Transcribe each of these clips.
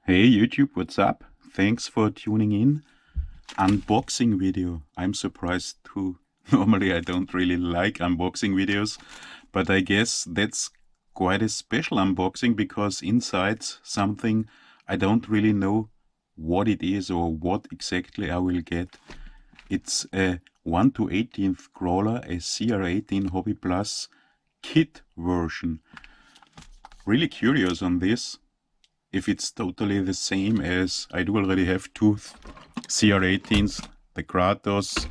Hey YouTube, what's up? Thanks for tuning in. Unboxing video. I'm surprised too. Normally I don't really like unboxing videos, but I guess that's quite a special unboxing because inside something I don't really know what it is or what exactly I will get. It's a 1 to 18th crawler, a CR-18 Hobby Plus kit version. Really curious on this. If it's totally the same as I do already have two CR-18s, the Kratos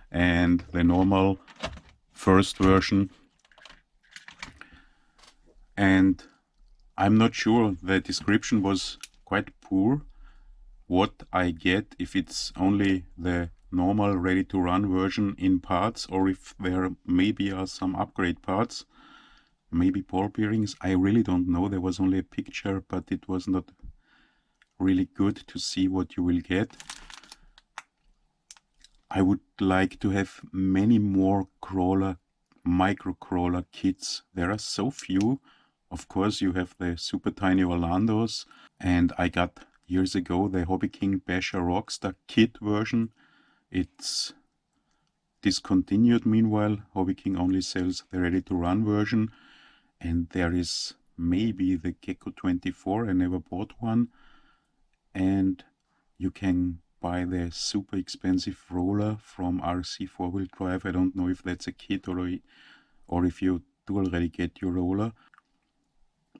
and the normal first version. And I'm not sure, the description was quite poor. What I get, if it's only the normal ready to run version in parts, or if there maybe are some upgrade parts. Maybe ball bearings, I really don't know. There was only a picture, but it was not really good to see what you will get. I would like to have many more micro crawler kits. There are so few. Of course, you have the super tiny Orlandos, and I got years ago the Hobby King Basher Rockstar kit version. It's discontinued meanwhile. Hobby King only sells the ready to run version. And there is maybe the Gecko 24, I never bought one. And you can buy the super expensive roller from RC 4-wheel drive. I don't know if that's a kit or if you do already get your roller.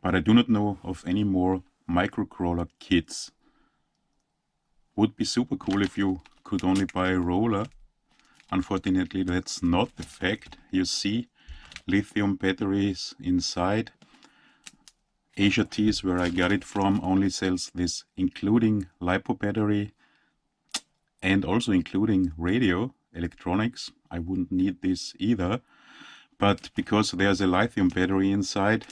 But I do not know of any more microcrawler kits. Would be super cool if you could only buy a roller. Unfortunately, that's not the fact. You see lithium batteries inside. AsiaTees, where I got it from, only sells this including LiPo battery and also including radio electronics. I wouldn't need this either, but because there's a lithium battery inside,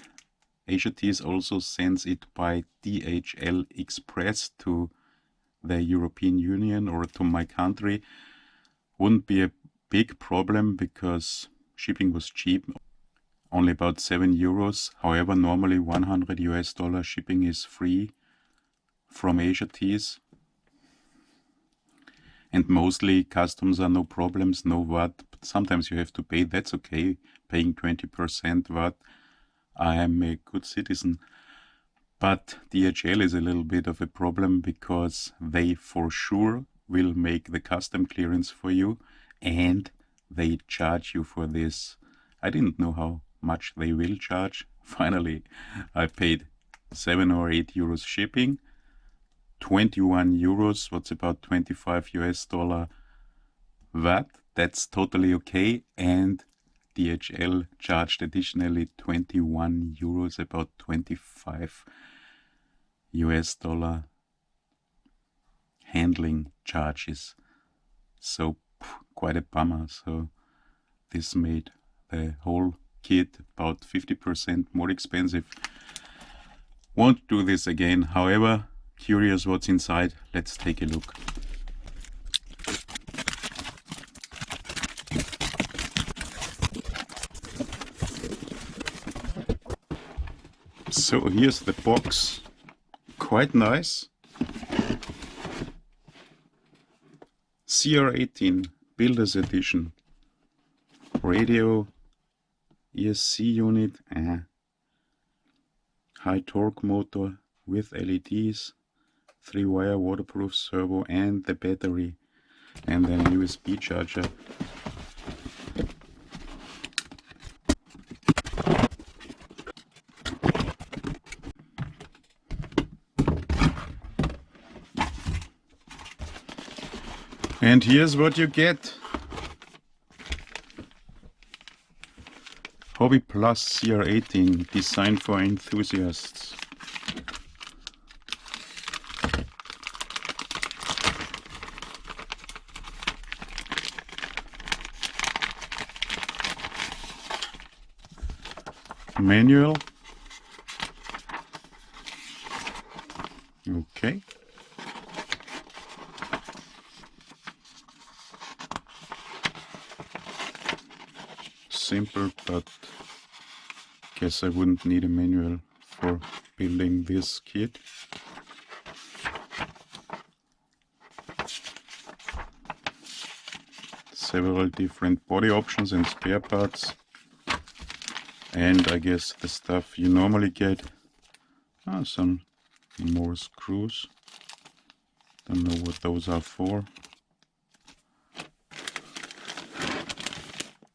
AsiaTees also sends it by DHL Express to the European Union or to my country. Wouldn't be a big problem because shipping was cheap. Only about 7 euros. However, normally $100 shipping is free from AsiaTees. And mostly customs are no problems, no VAT. But sometimes you have to pay, that's okay, paying 20% VAT. I am a good citizen. But DHL is a little bit of a problem because they for sure will make the custom clearance for you and they charge you for this. I didn't know how much they will charge. Finally, I paid 7 or 8 euros shipping, 21 euros, what's about $25 VAT. That's totally okay. And DHL charged additionally 21 euros, about $25 handling charges. So quite a bummer. So this made the whole kit about 50% more expensive. Won't do this again. However, curious what's inside. Let's take a look. So here's the box. Quite nice. CR-18 Builder's Edition. Radio, ESC unit, high torque motor with LEDs, 3-wire waterproof servo and the battery, and then USB charger. And here's what you get. Hobby Plus CR-18, designed for enthusiasts. Manual. Okay. Simple, but guess I wouldn't need a manual for building this kit. several different body options and spare parts. And I guess the stuff you normally get. Some more screws. Don't know what those are for.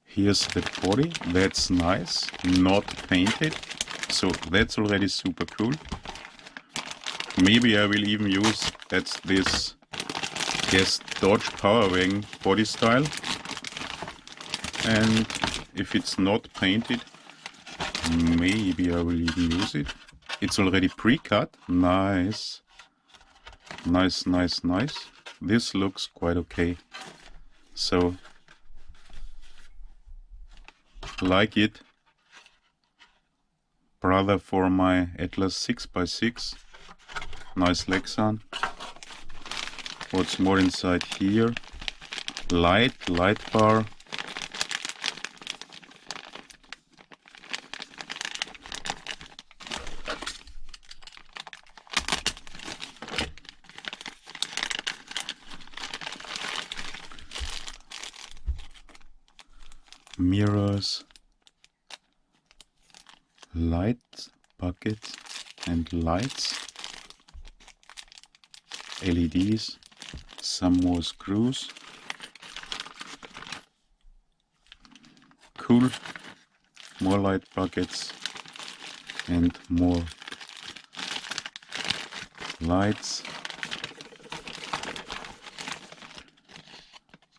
Here's the body. That's nice. Not painted. So that's already super cool. Maybe I will even use this Dodge Power Wagon body style. And if it's not painted, maybe I will even use it. It's already pre-cut. Nice. Nice, nice, nice. This looks quite okay. So, like it. Brother for my Atlas 6x6. Nice Lexan. What's more inside here? Light bar. Mirrors, light buckets and lights, LEDs, some more screws. Cool. More light buckets and more lights.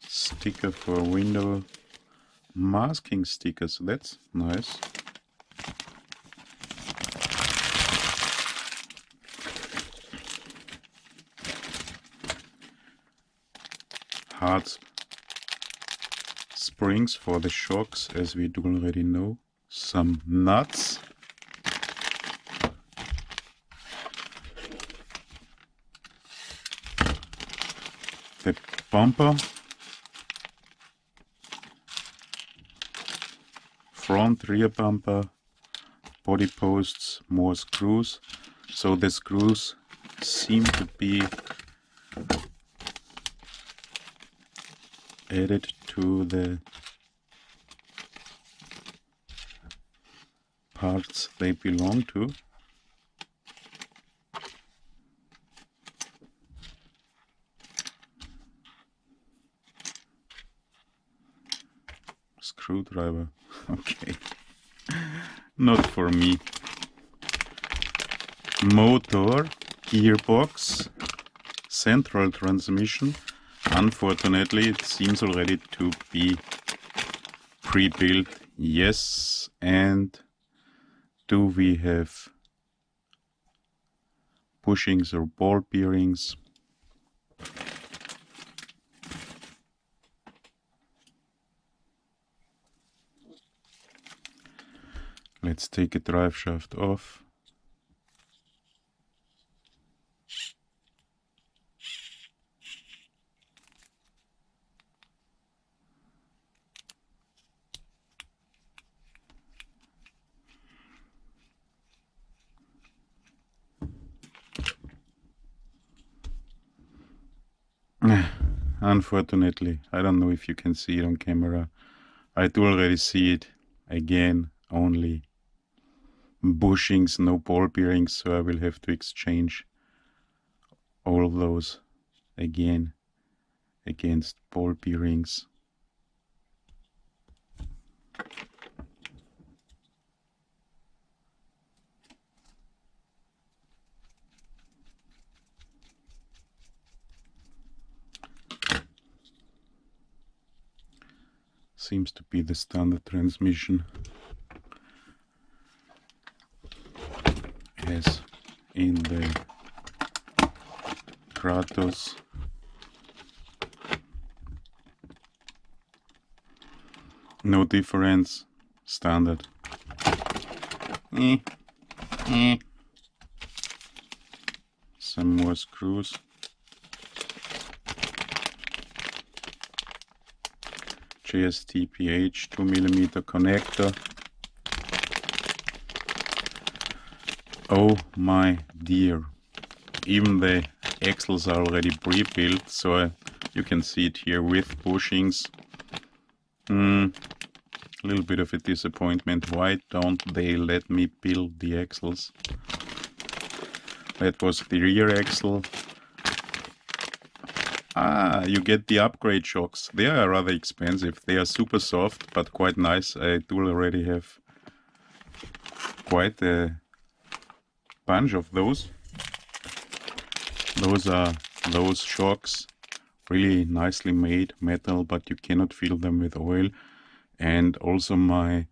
Sticker for a window. Masking stickers, that's nice. Hard springs for the shocks, as we do already know. Some nuts. The bumper. Front rear bumper, body posts, more screws. So the screws seem to be added to the parts they belong to. Screwdriver. Okay, not for me. Motor, gearbox, central transmission. Unfortunately, it seems already to be pre-built. Yes, and do we have bushings or ball bearings? Let's take a drive shaft off. Unfortunately, I don't know if you can see it on camera. I do already see it again, only bushings, no ball bearings, so I will have to exchange all of those again against ball bearings. Seems to be the standard transmission, as in the Kratos. No difference, standard. Some more screws. JSTPH 2mm connector. Oh my dear, even the axles are already pre-built, so you can see it here with bushings, A little bit of a disappointment. Why don't they let me build the axles? That was the rear axle. Ah, you get the upgrade shocks. They are rather expensive. They are super soft, but quite nice. I do already have quite a bunch of those. Those are those shocks. Really nicely made metal, but you cannot fill them with oil. And also my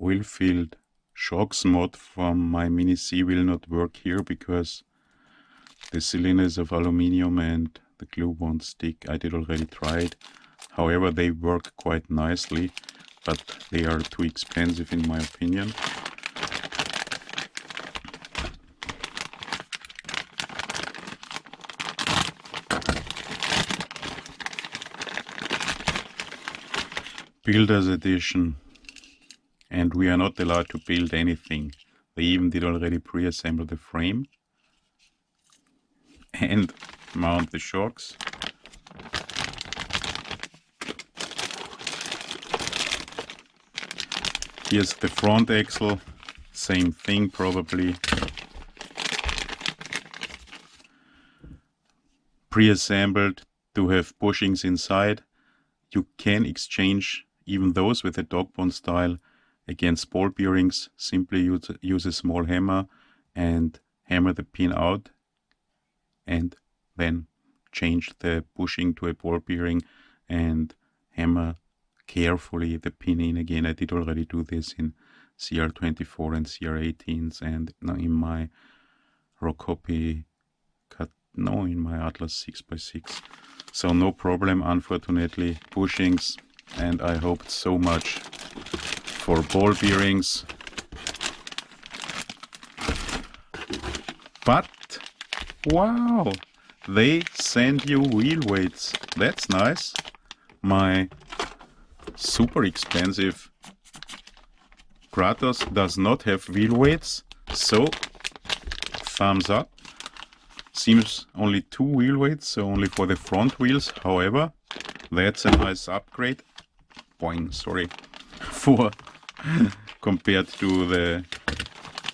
oil-filled shocks mod from my Mini C will not work here because the cylinder is of aluminium and the glue won't stick. I did already try it. However, they work quite nicely, but they are too expensive in my opinion. Builder's edition, and we are not allowed to build anything. They even did already pre-assemble the frame and mount the shocks. Here's the front axle, same thing probably. Pre-assembled to have bushings inside. You can exchange even those with a dog bone style against ball bearings. Simply use a small hammer and hammer the pin out and then change the bushing to a ball bearing and hammer carefully the pin in again. I did already do this in CR-24 and CR-18s and in my Rockopi in my Atlas 6x6. So no problem, unfortunately, bushings, and I hoped so much for ball bearings. But wow, they send you wheel weights. That's nice. My super expensive Kratos does not have wheel weights, so thumbs up. Seems only 2 wheel weights, so only for the front wheels. However, that's a nice upgrade. Boing, sorry. For compared to the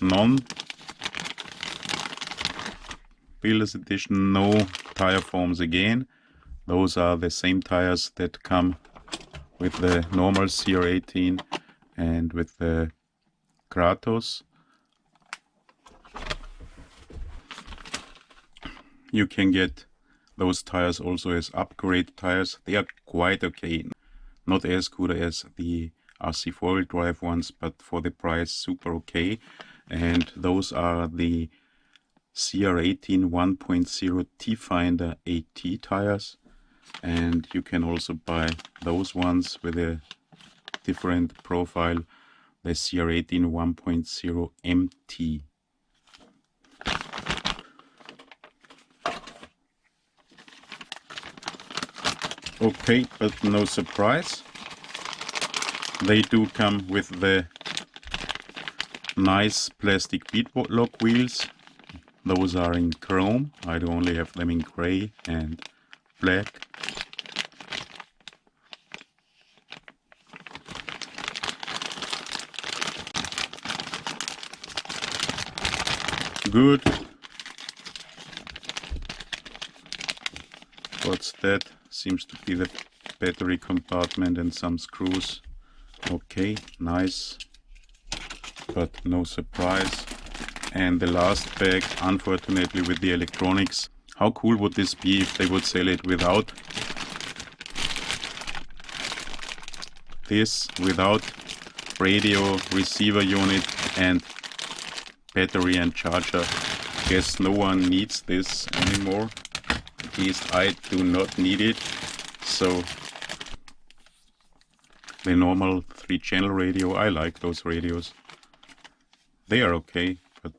non-builder's edition. No tire forms again. Those are the same tires that come with the normal CR-18 and with the Kratos. You can get those tires also as upgrade tires. They are quite okay. Not as good as the RC 4-wheel drive ones, but for the price super okay. And those are the CR-18 1.0 T-Finder AT tires. And you can also buy those ones with a different profile, the CR-18 1.0 MT. Okay, but no surprise, they do come with the nice plastic bead lock wheels. Those are in chrome. I do only have them in gray and black. Good. What's that? Seems to be the battery compartment and some screws. Okay, nice, but no surprise. And the last bag, unfortunately, with the electronics. How cool would this be if they would sell it without this, without radio, receiver unit and battery and charger? Guess no one needs this anymore. At least I do not need it. So the normal 3-channel radio, I like those radios. They are okay, but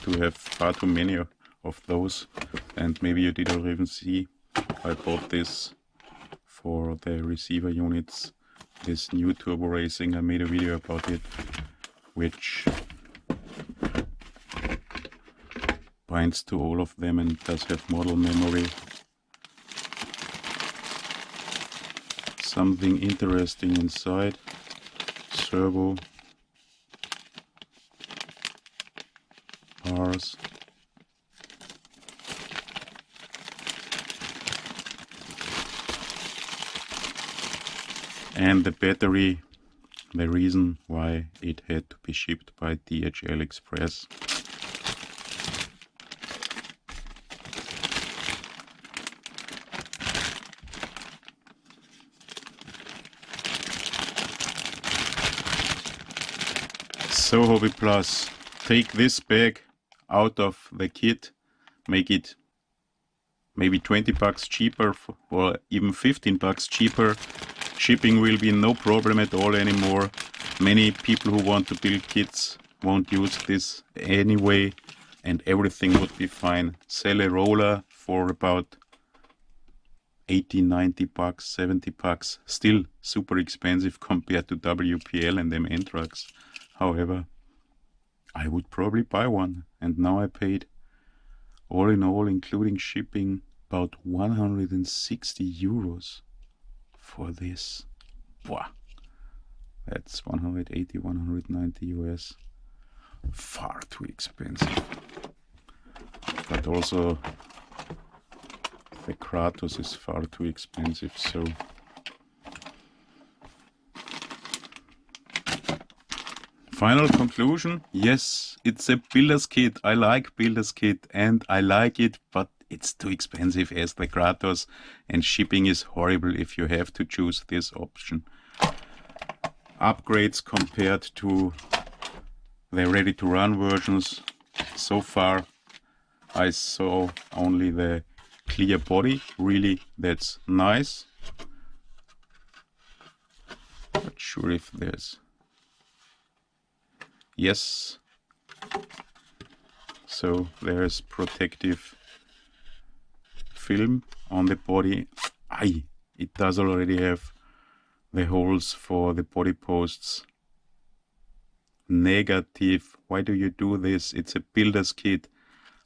to have far too many of those, and maybe you did already see, I bought this for the receiver units, this new turbo racing. I made a video about it, which binds to all of them and does have model memory. something interesting inside. Servo bars. And the battery, the reason why it had to be shipped by DHL Express. So Hobby Plus, take this bag out of the kit, make it maybe 20 bucks cheaper or even 15 bucks cheaper. Shipping will be no problem at all anymore. Many people who want to build kits won't use this anyway, and everything would be fine. Sell a roller for about 80, 90 bucks, 70 bucks. Still super expensive compared to WPL and MN trucks. However, I would probably buy one, and now I paid, all in all, including shipping, about 160 euros for this. Wow, that's 180, 190 US. Far too expensive. But also the Kratos is far too expensive, so final conclusion, yes, it's a builder's kit. I like builder's kit and I like it, but it's too expensive as the Kratos, and shipping is horrible if you have to choose this option. Upgrades compared to the ready-to-run versions, so far I saw only the clear body. Really, that's nice. Not sure if there's... Yes. So there's protective film on the body. Aye, it does already have the holes for the body posts. Negative. Why do you do this? It's a builder's kit.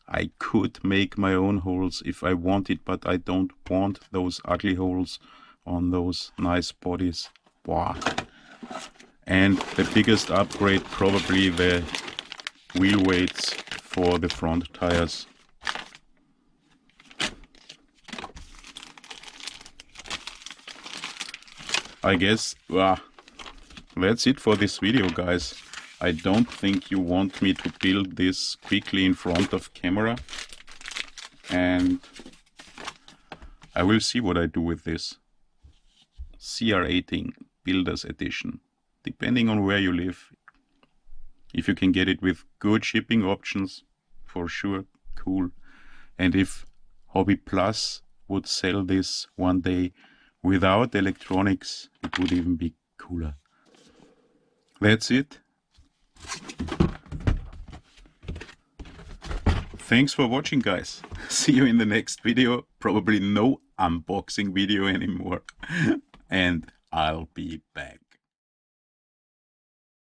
I could make my own holes if I wanted, but I don't want those ugly holes on those nice bodies. Wow. And the biggest upgrade, probably the wheel weights for the front tires. I guess that's it for this video, guys. I don't think you want me to build this quickly in front of camera, and I will see what I do with this. CR-18 Builder's Edition. Depending on where you live, if you can get it with good shipping options, for sure, cool. And if Hobby Plus would sell this one day without electronics, it would even be cooler. That's it. Thanks for watching, guys. See you in the next video. Probably no unboxing video anymore. And I'll be back.